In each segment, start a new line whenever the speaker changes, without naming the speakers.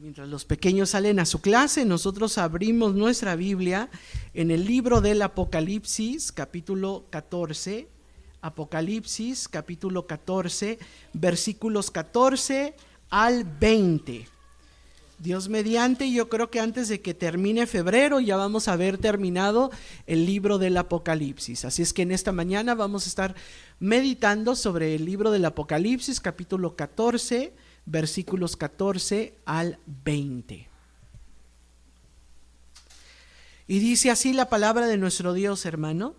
Mientras los pequeños salen a su clase, nosotros abrimos nuestra Biblia en el libro del Apocalipsis, capítulo 14, Apocalipsis, capítulo 14, versículos 14 al 20. Dios mediante, yo creo que antes de que termine febrero ya vamos a haber terminado el libro del Apocalipsis. Así es que en esta mañana vamos a estar meditando sobre el libro del Apocalipsis, capítulo 14, versículos 14 al 20. Y dice así la palabra de nuestro Dios, hermano.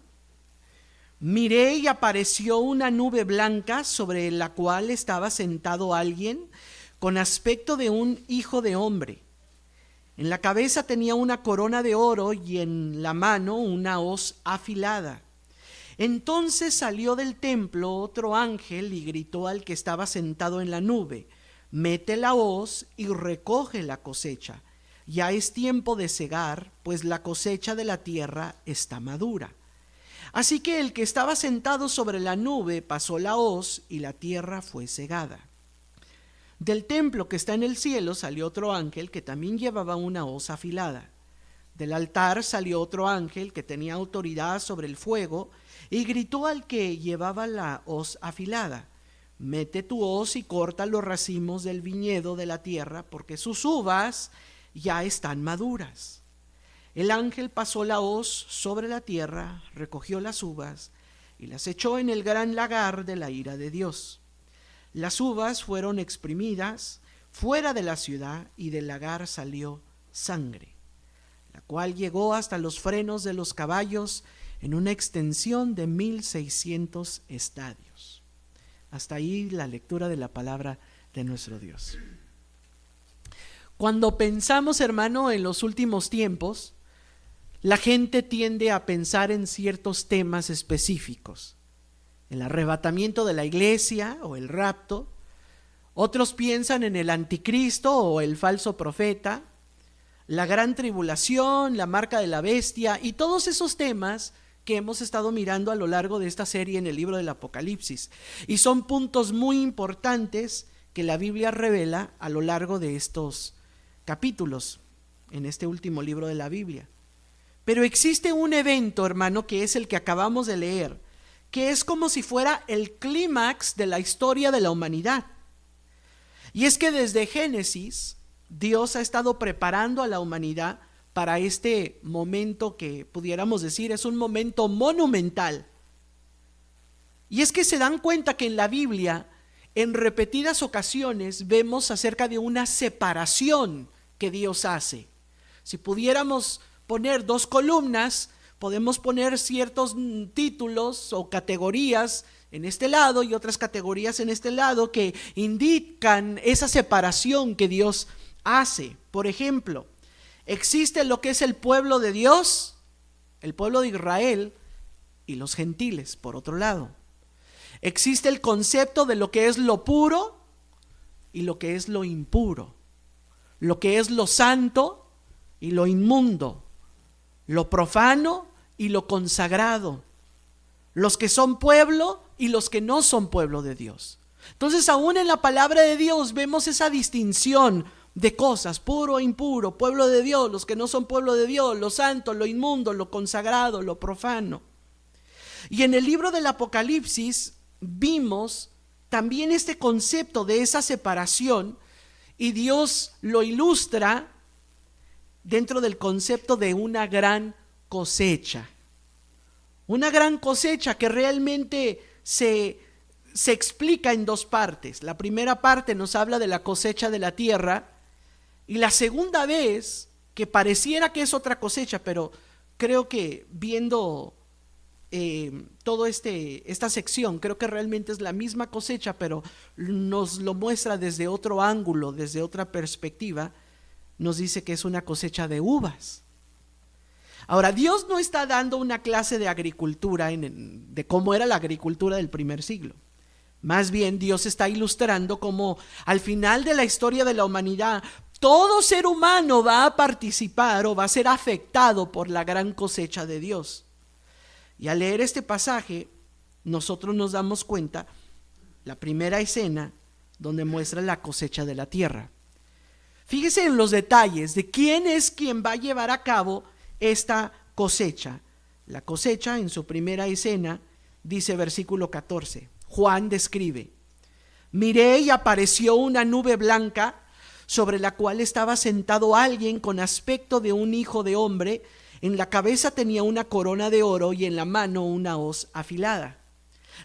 Miré y apareció una nube blanca sobre la cual estaba sentado alguien con aspecto de un hijo de hombre. En la cabeza tenía una corona de oro y en la mano una hoz afilada. Entonces salió del templo otro ángel y gritó al que estaba sentado en la nube: mete la hoz y recoge la cosecha. Ya es tiempo de segar, pues la cosecha de la tierra está madura. Así que el que estaba sentado sobre la nube pasó la hoz y la tierra fue segada. Del templo que está en el cielo salió otro ángel que también llevaba una hoz afilada. Del altar salió otro ángel que tenía autoridad sobre el fuego y gritó al que llevaba la hoz afilada: mete tu hoz y corta los racimos del viñedo de la tierra, porque sus uvas ya están maduras. El ángel pasó la hoz sobre la tierra, recogió las uvas y las echó en el gran lagar de la ira de Dios. Las uvas fueron exprimidas fuera de la ciudad y del lagar salió sangre, la cual llegó hasta los frenos de los caballos en una extensión de 1600 estadios. Hasta ahí la lectura de la palabra de nuestro Dios. Cuando pensamos, hermano, en los últimos tiempos, la gente tiende a pensar en ciertos temas específicos: el arrebatamiento de la iglesia o el rapto. Otros piensan en el anticristo o el falso profeta, la gran tribulación, la marca de la bestia y todos esos temas que hemos estado mirando a lo largo de esta serie en el libro del Apocalipsis. Y son puntos muy importantes que la Biblia revela a lo largo de estos capítulos, en este último libro de la Biblia. Pero existe un evento, hermano, que es el que acabamos de leer, que es como si fuera el clímax de la historia de la humanidad. Y es que desde Génesis, Dios ha estado preparando a la humanidad para este momento que pudiéramos decir es un momento monumental. Y es que se dan cuenta que en la Biblia, en repetidas ocasiones, vemos acerca de una separación que Dios hace. Si pudiéramos poner dos columnas, podemos poner ciertos títulos o categorías en este lado y otras categorías en este lado que indican esa separación que Dios hace. Por ejemplo, existe lo que es el pueblo de Dios, el pueblo de Israel, y los gentiles, por otro lado. Existe el concepto de lo que es lo puro y lo que es lo impuro, lo que es lo santo y lo inmundo, lo profano y lo consagrado, los que son pueblo y los que no son pueblo de Dios. Entonces, aún en la palabra de Dios vemos esa distinción de cosas: puro e impuro, pueblo de Dios, los que no son pueblo de Dios, lo santo, lo inmundo, lo consagrado, lo profano. Y en el libro del Apocalipsis vimos también este concepto de esa separación, y Dios lo ilustra dentro del concepto de una gran cosecha. Una gran cosecha que realmente se explica en dos partes. La primera parte nos habla de la cosecha de la tierra, y la segunda vez, que pareciera que es otra cosecha, pero creo que viendo toda esta sección, creo que realmente es la misma cosecha, pero nos lo muestra desde otro ángulo, desde otra perspectiva. Nos dice que es una cosecha de uvas. Ahora, Dios no está dando una clase de agricultura de cómo era la agricultura del primer siglo. Más bien, Dios está ilustrando cómo al final de la historia de la humanidad, todo ser humano va a participar o va a ser afectado por la gran cosecha de Dios. Y al leer este pasaje, nosotros nos damos cuenta, la primera escena donde muestra la cosecha de la tierra. Fíjese en los detalles de quién es quien va a llevar a cabo esta cosecha. La cosecha, en su primera escena, dice versículo 14, Juan describe: miré y apareció una nube blanca sobre la cual estaba sentado alguien con aspecto de un hijo de hombre. En la cabeza tenía una corona de oro y en la mano una hoz afilada.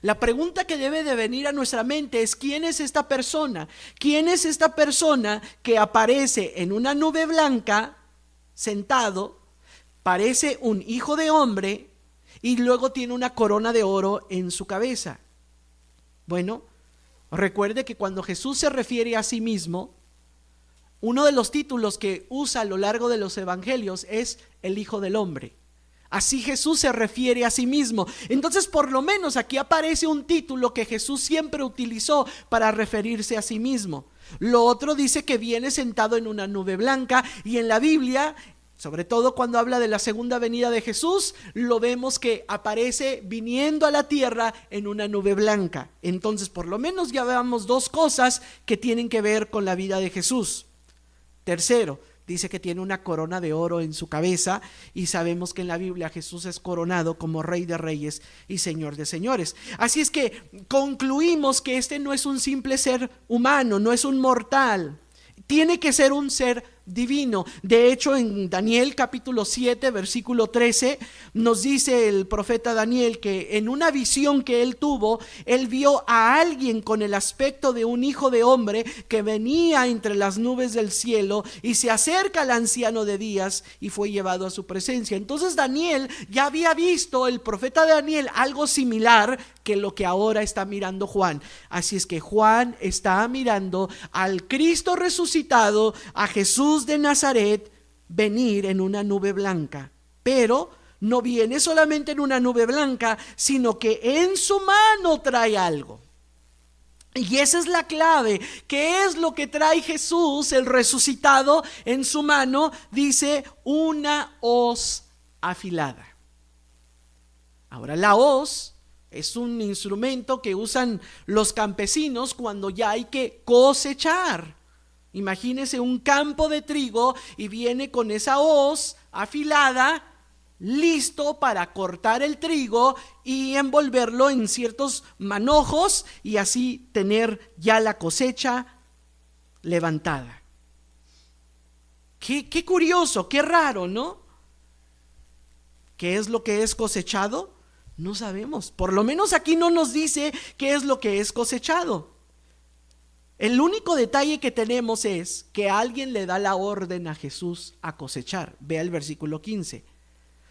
La pregunta que debe de venir a nuestra mente es: ¿quién es esta persona? ¿Quién es esta persona que aparece en una nube blanca, sentado, parece un hijo de hombre y luego tiene una corona de oro en su cabeza? Bueno, recuerde que cuando Jesús se refiere a sí mismo, uno de los títulos que usa a lo largo de los evangelios es el Hijo del Hombre. Así Jesús se refiere a sí mismo. Entonces, por lo menos aquí aparece un título que Jesús siempre utilizó para referirse a sí mismo. Lo otro dice que viene sentado en una nube blanca, y en la Biblia, sobre todo cuando habla de la segunda venida de Jesús, lo vemos que aparece viniendo a la tierra en una nube blanca. Entonces, por lo menos ya veamos dos cosas que tienen que ver con la vida de Jesús. Tercero, dice que tiene una corona de oro en su cabeza, y sabemos que en la Biblia Jesús es coronado como Rey de Reyes y Señor de Señores. Así es que concluimos que este no es un simple ser humano, no es un mortal, tiene que ser un ser divino. De hecho, en Daniel capítulo 7 versículo 13 nos dice el profeta Daniel que en una visión que él tuvo, él vio a alguien con el aspecto de un hijo de hombre que venía entre las nubes del cielo y se acerca al anciano de días y fue llevado a su presencia. Entonces Daniel ya había visto, el profeta Daniel, algo similar que lo que ahora está mirando Juan. Así es que Juan está mirando al Cristo resucitado, a Jesús de Nazaret, venir en una nube blanca. Pero no viene solamente en una nube blanca, sino que en su mano trae algo. Y esa es la clave. ¿Qué es lo que trae Jesús, el resucitado? En su mano dice una hoz afilada. Ahora, la hoz es un instrumento que usan los campesinos cuando ya hay que cosechar. Imagínese un campo de trigo y viene con esa hoz afilada, listo para cortar el trigo y envolverlo en ciertos manojos y así tener ya la cosecha levantada. Qué curioso, qué raro, ¿no? ¿Qué es lo que es cosechado? No sabemos. Por lo menos aquí no nos dice qué es lo que es cosechado. El único detalle que tenemos es que alguien le da la orden a Jesús a cosechar. Vea el versículo 15.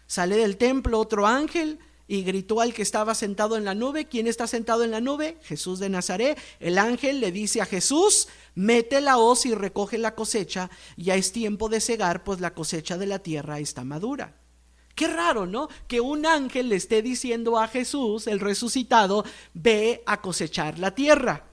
Sale del templo otro ángel y gritó al que estaba sentado en la nube. ¿Quién está sentado en la nube? Jesús de Nazaret. El ángel le dice a Jesús: mete la hoz y recoge la cosecha, ya es tiempo de cegar, pues la cosecha de la tierra está madura. Qué raro, ¿no? Que un ángel le esté diciendo a Jesús, el resucitado: ve a cosechar la tierra.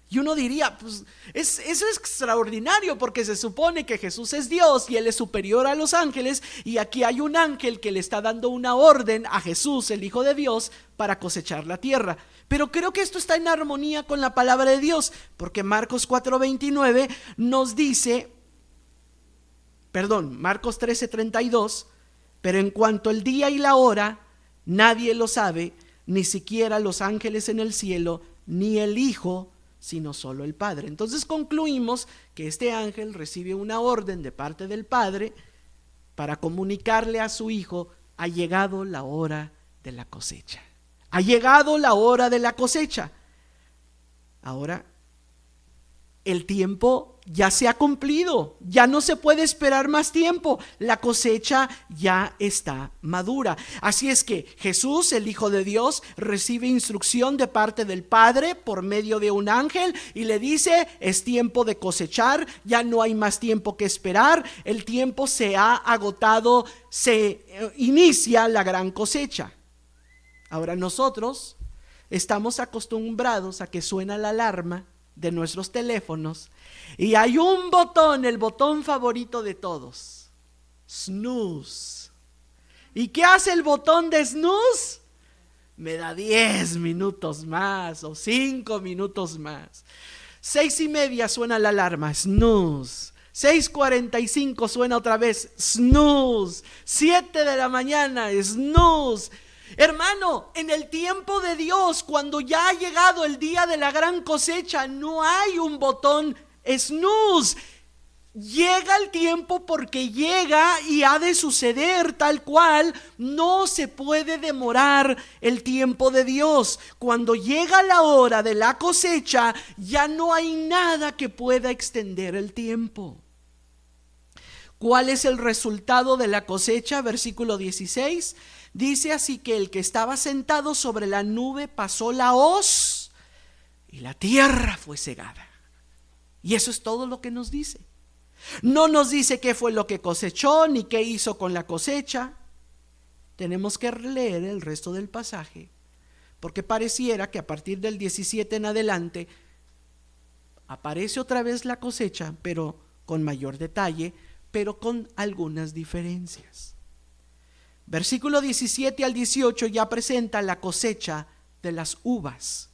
Y uno diría, pues eso es extraordinario, porque se supone que Jesús es Dios y Él es superior a los ángeles, y aquí hay un ángel que le está dando una orden a Jesús, el Hijo de Dios, para cosechar la tierra. Pero creo que esto está en armonía con la palabra de Dios, porque Marcos 4:29 nos dice, Marcos 13:32, pero en cuanto al día y la hora, nadie lo sabe, ni siquiera los ángeles en el cielo, ni el Hijo, sino solo el Padre. Entonces concluimos que este ángel recibe una orden de parte del Padre para comunicarle a su Hijo: ha llegado la hora de la cosecha. Ha llegado la hora de la cosecha. Ahora, el tiempo ya se ha cumplido, ya no se puede esperar más tiempo, la cosecha ya está madura. Así es que Jesús, el Hijo de Dios, recibe instrucción de parte del Padre por medio de un ángel y le dice: es tiempo de cosechar, ya no hay más tiempo que esperar, el tiempo se ha agotado, se inicia la gran cosecha. Ahora, nosotros estamos acostumbrados a que suena la alarma de nuestros teléfonos y hay un botón, el botón favorito de todos: snooze. ¿Y qué hace el botón de snooze? Me da 10 minutos más o 5 minutos más. 6:30 suena la alarma, snooze. 6:45 suena otra vez, snooze. 7 de la mañana, snooze. Hermano, en el tiempo de Dios, cuando ya ha llegado el día de la gran cosecha, no hay un botón snooze. Llega el tiempo porque llega y ha de suceder tal cual. No se puede demorar el tiempo de Dios. Cuando llega la hora de la cosecha, ya no hay nada que pueda extender el tiempo. ¿Cuál es el resultado de la cosecha? Versículo 16 dice: así que el que estaba sentado sobre la nube pasó la hoz y la tierra fue cegada. Y eso es todo lo que nos dice. No nos dice qué fue lo que cosechó ni qué hizo con la cosecha. Tenemos que leer el resto del pasaje, porque pareciera que a partir del 17 en adelante aparece otra vez la cosecha, pero con mayor detalle, pero con algunas diferencias. Versículo 17 al 18 ya presenta la cosecha de las uvas.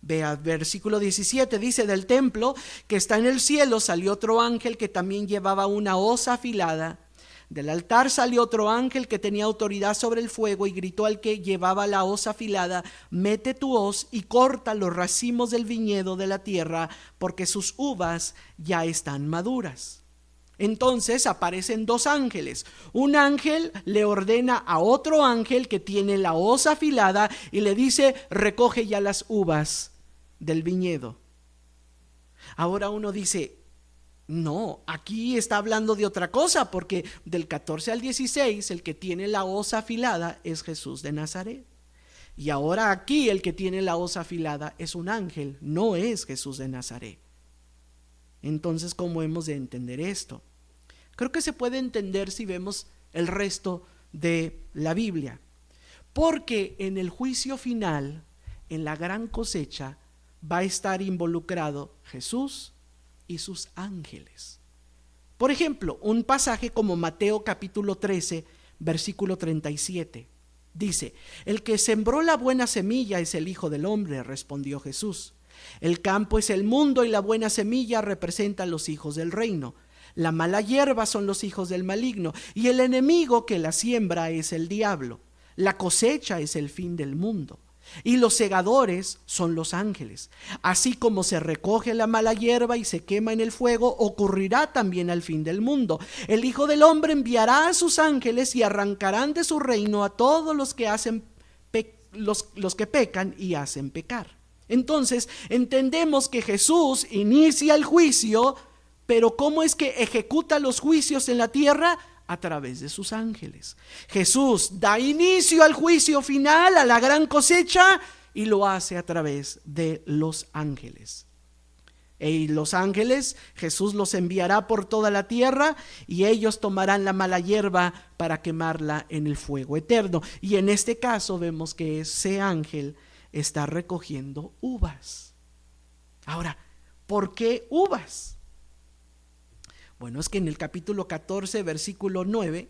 Vea, versículo 17 dice: del templo que está en el cielo salió otro ángel que también llevaba una hoz afilada. Del altar salió otro ángel que tenía autoridad sobre el fuego y gritó al que llevaba la hoz afilada: mete tu hoz y corta los racimos del viñedo de la tierra, porque sus uvas ya están maduras. Entonces aparecen dos ángeles. Un ángel le ordena a otro ángel que tiene la hoz afilada y le dice: recoge ya las uvas del viñedo. Ahora uno dice: no, aquí está hablando de otra cosa, porque del 14 al 16 el que tiene la hoz afilada es Jesús de Nazaret. Y ahora aquí el que tiene la hoz afilada es un ángel, no es Jesús de Nazaret. Entonces, ¿cómo hemos de entender esto? Creo que se puede entender si vemos el resto de la Biblia. Porque en el juicio final, en la gran cosecha, va a estar involucrado Jesús y sus ángeles. Por ejemplo, un pasaje como Mateo capítulo 13, versículo 37. Dice: el que sembró la buena semilla es el Hijo del Hombre, respondió Jesús. El campo es el mundo y la buena semilla representa a los hijos del reino. La mala hierba son los hijos del maligno y el enemigo que la siembra es el diablo. La cosecha es el fin del mundo y los segadores son los ángeles. Así como se recoge la mala hierba y se quema en el fuego, ocurrirá también al fin del mundo. El Hijo del Hombre enviará a sus ángeles y arrancarán de su reino a todos los que los que pecan y hacen pecar. Entonces entendemos que Jesús inicia el juicio, pero ¿cómo es que ejecuta los juicios en la tierra? A través de sus ángeles. Jesús da inicio al juicio final, a la gran cosecha, y lo hace a través de los ángeles. Y los ángeles, Jesús los enviará por toda la tierra y ellos tomarán la mala hierba para quemarla en el fuego eterno. Y en este caso vemos que ese ángel está recogiendo uvas. Ahora, ¿por qué uvas? Bueno, es que en el capítulo 14, versículo 9,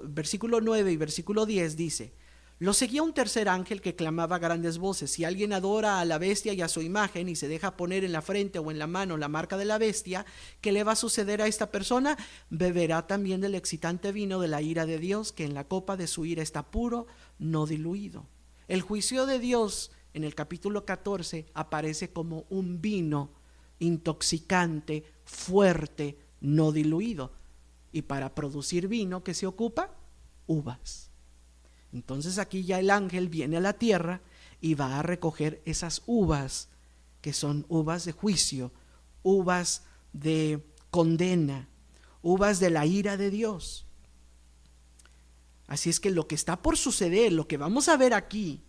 versículo 9 y versículo 10 dice: lo seguía un tercer ángel que clamaba a grandes voces: si alguien adora a la bestia y a su imagen y se deja poner en la frente o en la mano la marca de la bestia, ¿qué le va a suceder a esta persona? Beberá también del excitante vino de la ira de Dios, que en la copa de su ira está puro, no diluido. El juicio de Dios en el capítulo 14 aparece como un vino intoxicante, fuerte, no diluido. Y para producir vino, ¿qué se ocupa? Uvas. Entonces aquí ya el ángel viene a la tierra y va a recoger esas uvas, que son uvas de juicio, uvas de condena, uvas de la ira de Dios. Así es que lo que está por suceder, lo que vamos a ver aquí,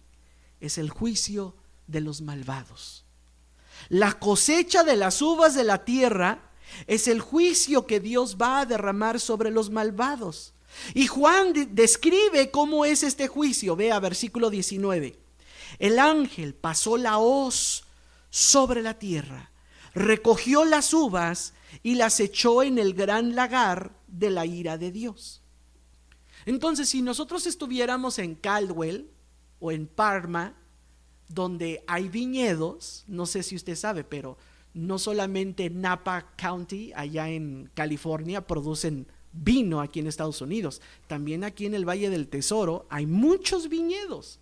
es el juicio de los malvados. La cosecha de las uvas de la tierra es el juicio que Dios va a derramar sobre los malvados. Y Juan describe cómo es este juicio. Vea versículo 19. El ángel pasó la hoz sobre la tierra, recogió las uvas y las echó en el gran lagar de la ira de Dios. Entonces, si nosotros estuviéramos en Caldwell o en Parma, donde hay viñedos, no sé si usted sabe, pero no solamente en Napa County, allá en California, producen vino aquí en Estados Unidos, también aquí en el Valle del Tesoro hay muchos viñedos.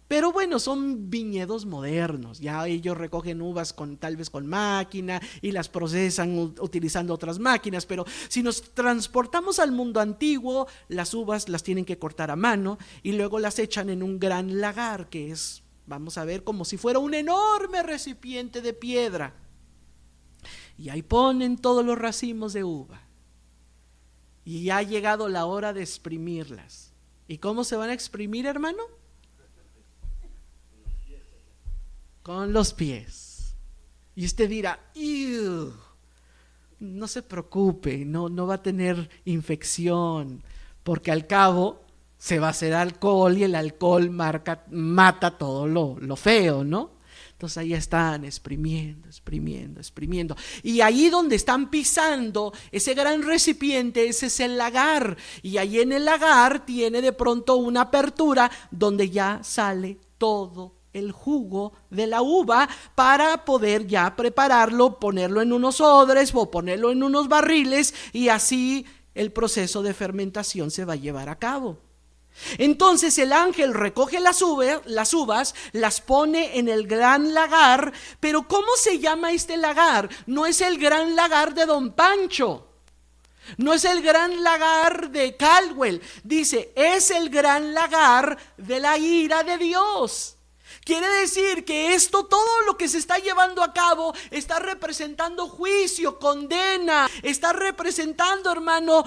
Pero bueno, son viñedos modernos, ya ellos recogen uvas tal vez con máquina y las procesan utilizando otras máquinas, pero si nos transportamos al mundo antiguo, las uvas las tienen que cortar a mano y luego las echan en un gran lagar, que es, vamos a ver, como si fuera un enorme recipiente de piedra. Y ahí ponen todos los racimos de uva. Y ya ha llegado la hora de exprimirlas. ¿Y cómo se van a exprimir, hermano? Con los pies. Y usted dirá, ¡ew! No se preocupe, no va a tener infección, porque al cabo se va a hacer alcohol y el alcohol mata todo lo feo, ¿no? Entonces ahí están exprimiendo. Y ahí donde están pisando ese gran recipiente, ese es el lagar. Y ahí en el lagar tiene de pronto una apertura donde ya sale todo el jugo de la uva para poder ya prepararlo, ponerlo en unos odres o ponerlo en unos barriles, y así el proceso de fermentación se va a llevar a cabo. Entonces el ángel recoge las uvas, las pone en el gran lagar. Pero ¿cómo se llama este lagar? No es el gran lagar de Don Pancho, no es el gran lagar de Caldwell. Dice, es el gran lagar de la ira de Dios. Quiere decir que todo lo que se está llevando a cabo, está representando juicio, condena, está representando, hermano,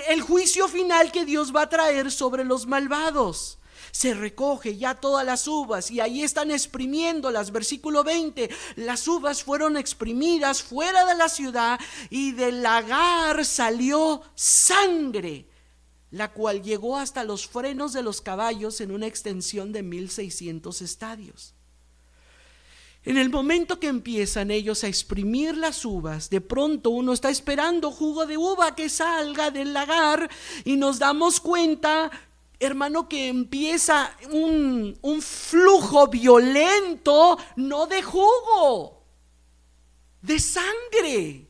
el juicio final que Dios va a traer sobre los malvados. Se recoge ya todas las uvas y ahí están exprimiéndolas. Versículo 20, las uvas fueron exprimidas fuera de la ciudad y del lagar salió sangre, la cual llegó hasta los frenos de los caballos en una extensión de 1600 estadios. En el momento que empiezan ellos a exprimir las uvas, de pronto uno está esperando jugo de uva que salga del lagar y nos damos cuenta, hermano, que empieza un flujo violento, no de jugo, de sangre.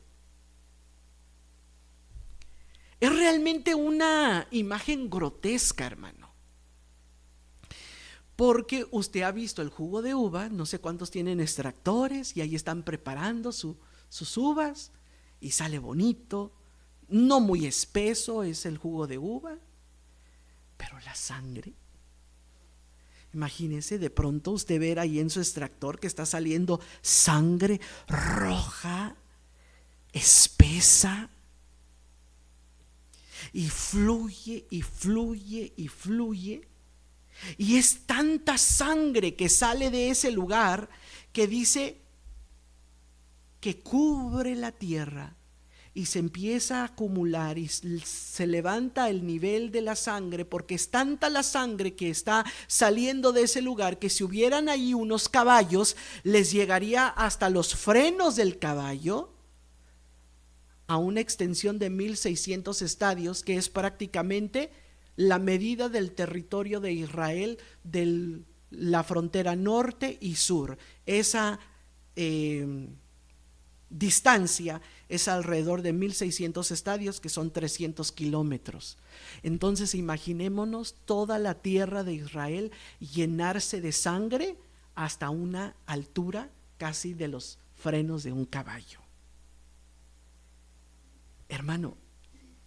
Es realmente una imagen grotesca, hermano. Porque usted ha visto el jugo de uva, no sé cuántos tienen extractores y ahí están preparando sus uvas y sale bonito, no muy espeso es el jugo de uva, pero la sangre. Imagínese de pronto usted ver ahí en su extractor que está saliendo sangre roja, espesa. Y fluye y fluye y fluye. Y es tanta sangre que sale de ese lugar que dice que cubre la tierra y se empieza a acumular y se levanta el nivel de la sangre, porque es tanta la sangre que está saliendo de ese lugar que si hubieran ahí unos caballos les llegaría hasta los frenos del caballo, a una extensión de 1600 estadios, que es prácticamente la medida del territorio de Israel, de la frontera norte y sur. Esa distancia es alrededor de 1600 estadios, que son 300 kilómetros. Entonces imaginémonos toda la tierra de Israel llenarse de sangre hasta una altura casi de los frenos de un caballo. Hermano,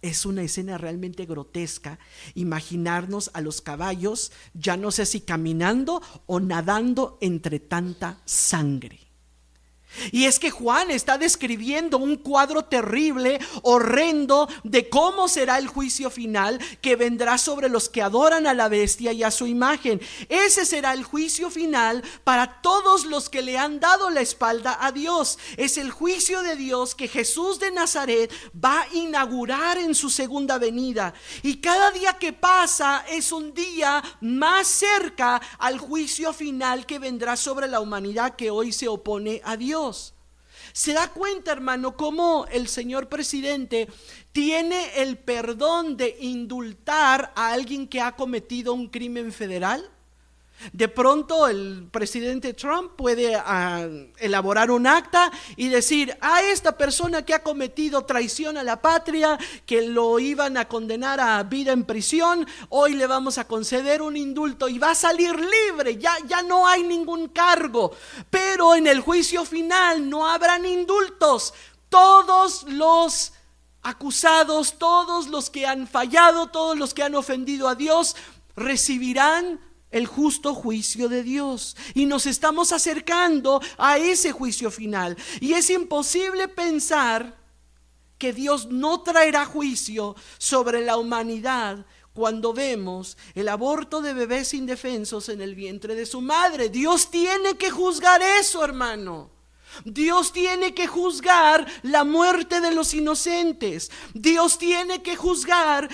es una escena realmente grotesca imaginarnos a los caballos, ya no sé si caminando o nadando entre tanta sangre. Y es que Juan está describiendo un cuadro terrible, horrendo, de cómo será el juicio final que vendrá sobre los que adoran a la bestia y a su imagen. Ese será el juicio final para todos los que le han dado la espalda a Dios. Es el juicio de Dios que Jesús de Nazaret va a inaugurar en su segunda venida. Y cada día que pasa es un día más cerca al juicio final que vendrá sobre la humanidad que hoy se opone a Dios. ¿Se da cuenta, hermano, cómo el señor presidente tiene el perdón de indultar a alguien que ha cometido un crimen federal? De pronto el presidente Trump puede elaborar un acta y decir: a esta persona que ha cometido traición a la patria, que lo iban a condenar a vida en prisión, hoy le vamos a conceder un indulto y va a salir libre, ya no hay ningún cargo. Pero en el juicio final no habrán indultos. Todos los acusados, todos los que han fallado, todos los que han ofendido a Dios, recibirán el justo juicio de Dios. Y nos estamos acercando a ese juicio final. Y es imposible pensar que Dios no traerá juicio sobre la humanidad cuando vemos el aborto de bebés indefensos en el vientre de su madre. Dios tiene que juzgar eso, hermano. Dios tiene que juzgar la muerte de los inocentes. Dios tiene que juzgar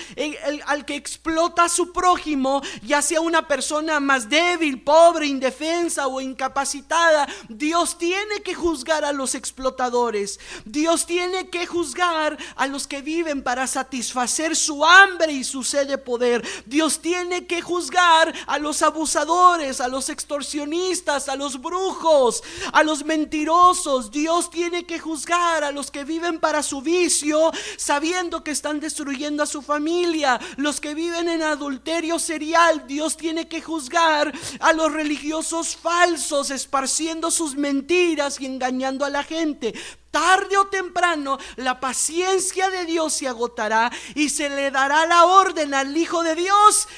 al que explota a su prójimo, ya sea una persona más débil, pobre, indefensa o incapacitada. Dios tiene que juzgar a los explotadores. Dios tiene que juzgar a los que viven para satisfacer su hambre y su sed de poder. Dios tiene que juzgar a los abusadores, a los extorsionistas, a los brujos, a los mentirosos. Dios tiene que juzgar a los que viven para su vicio, sabiendo que están destruyendo a su familia. Los que viven en adulterio serial, Dios tiene que juzgar a los religiosos falsos, esparciendo sus mentiras y engañando a la gente. Tarde o temprano la paciencia de Dios se agotará y se le dará la orden al Hijo de Dios: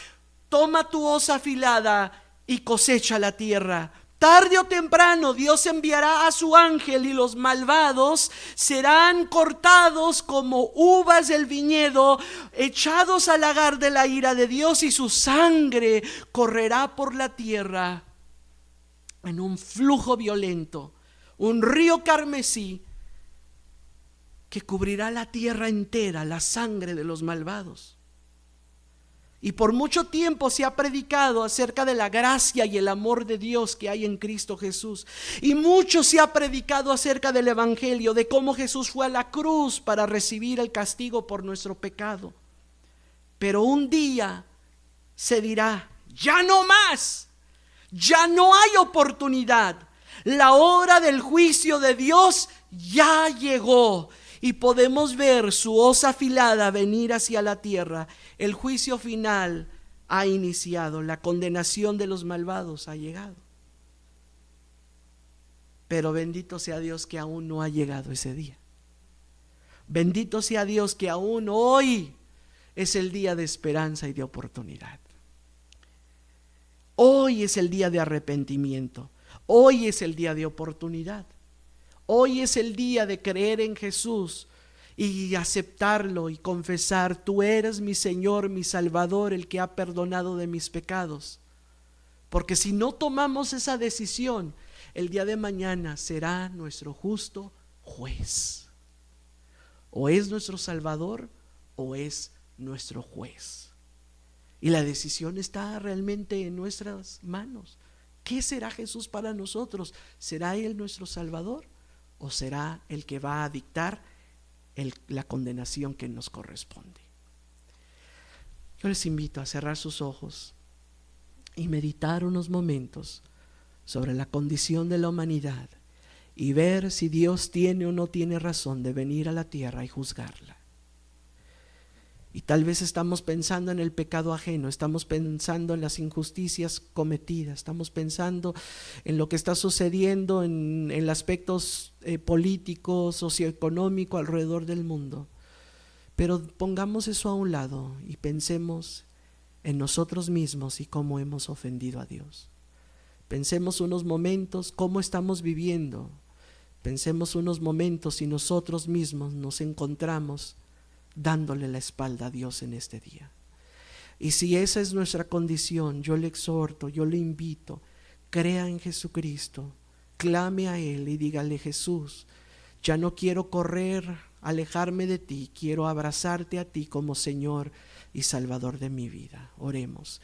toma tu hoz afilada y cosecha la tierra. Tarde o temprano Dios enviará a su ángel y los malvados serán cortados como uvas del viñedo, echados al lagar de la ira de Dios, y su sangre correrá por la tierra en un flujo violento, un río carmesí que cubrirá la tierra entera, la sangre de los malvados. Y por mucho tiempo se ha predicado acerca de la gracia y el amor de Dios que hay en Cristo Jesús. Y mucho se ha predicado acerca del evangelio, de cómo Jesús fue a la cruz para recibir el castigo por nuestro pecado. Pero un día se dirá: ya no más, ya no hay oportunidad. La hora del juicio de Dios ya llegó. Y podemos ver su hoz afilada venir hacia la tierra. El juicio final ha iniciado. La condenación de los malvados ha llegado. Pero bendito sea Dios que aún no ha llegado ese día. Bendito sea Dios que aún hoy es el día de esperanza y de oportunidad. Hoy es el día de arrepentimiento. Hoy es el día de oportunidad. Hoy es el día de creer en Jesús y aceptarlo y confesar: tú eres mi Señor, mi Salvador, el que ha perdonado de mis pecados. Porque si no tomamos esa decisión, el día de mañana será nuestro justo juez. O es nuestro Salvador o es nuestro juez. Y la decisión está realmente en nuestras manos. ¿Qué será Jesús para nosotros? ¿Será Él nuestro Salvador? ¿O será el que va a dictar la condenación que nos corresponde? Yo les invito a cerrar sus ojos y meditar unos momentos sobre la condición de la humanidad y ver si Dios tiene o no tiene razón de venir a la tierra y juzgarla. Y tal vez estamos pensando en el pecado ajeno, estamos pensando en las injusticias cometidas, estamos pensando en lo que está sucediendo en el aspecto político, socioeconómico alrededor del mundo. Pero pongamos eso a un lado y pensemos en nosotros mismos y cómo hemos ofendido a Dios. Pensemos unos momentos cómo estamos viviendo. Pensemos unos momentos si nosotros mismos nos encontramos dándole la espalda a Dios en este día. Y si esa es nuestra condición, yo le exhorto, yo le invito: crea en Jesucristo, clame a Él y dígale: Jesús, ya no quiero correr, alejarme de ti, quiero abrazarte a ti como Señor y Salvador de mi vida. Oremos.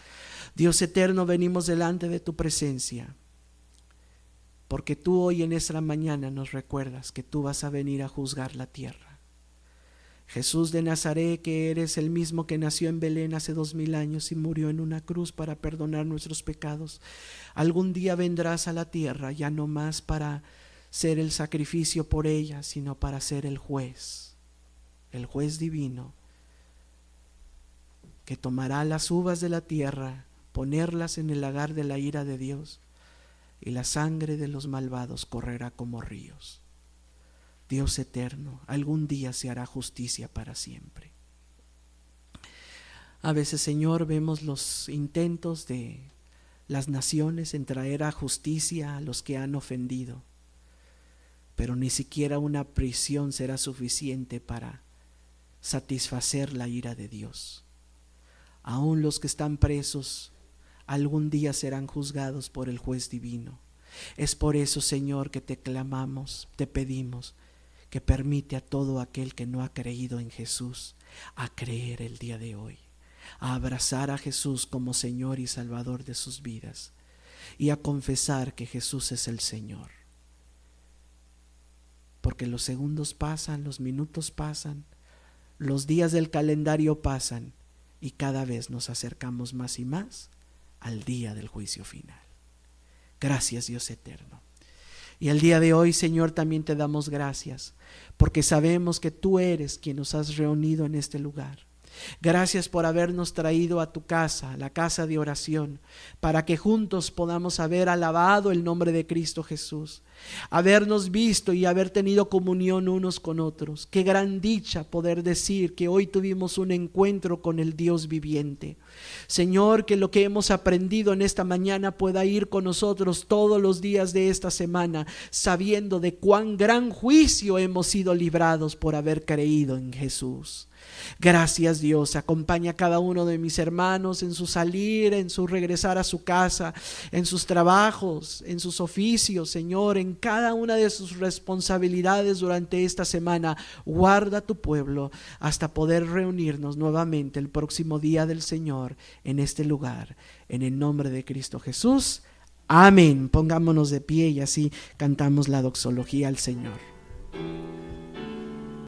Dios eterno, venimos delante de tu presencia, porque tú hoy en esta mañana nos recuerdas que tú vas a venir a juzgar la tierra. Jesús de Nazaret, que eres el mismo que nació en Belén hace 2000 años y murió en una cruz para perdonar nuestros pecados, algún día vendrás a la tierra, ya no más para ser el sacrificio por ella, sino para ser el juez divino, que tomará las uvas de la tierra, ponerlas en el lagar de la ira de Dios, y la sangre de los malvados correrá como ríos. Dios eterno, algún día se hará justicia para siempre. A veces, Señor, vemos los intentos de las naciones en traer a justicia a los que han ofendido, pero ni siquiera una prisión será suficiente para satisfacer la ira de Dios. Aún los que están presos algún día serán juzgados por el juez divino. Es por eso, Señor, que te clamamos, te pedimos que permite a todo aquel que no ha creído en Jesús a creer el día de hoy, a abrazar a Jesús como Señor y Salvador de sus vidas y a confesar que Jesús es el Señor. Porque los segundos pasan, los minutos pasan, los días del calendario pasan y cada vez nos acercamos más y más al día del juicio final. Gracias, Dios eterno. Y el día de hoy, Señor, también te damos gracias, porque sabemos que tú eres quien nos has reunido en este lugar. Gracias por habernos traído a tu casa, la casa de oración, para que juntos podamos haber alabado el nombre de Cristo Jesús, habernos visto y haber tenido comunión unos con otros. Qué gran dicha poder decir que hoy tuvimos un encuentro con el Dios viviente. Señor, que lo que hemos aprendido en esta mañana pueda ir con nosotros todos los días de esta semana, sabiendo de cuán gran juicio hemos sido librados por haber creído en Jesús. Gracias, Dios. Acompaña a cada uno de mis hermanos en su salir, en su regresar a su casa, en sus trabajos, en sus oficios, Señor, en cada una de sus responsabilidades durante esta semana. Guarda a tu pueblo hasta poder reunirnos nuevamente el próximo día del Señor en este lugar. En el nombre de Cristo Jesús. Amén. Pongámonos de pie y así cantamos la doxología al Señor.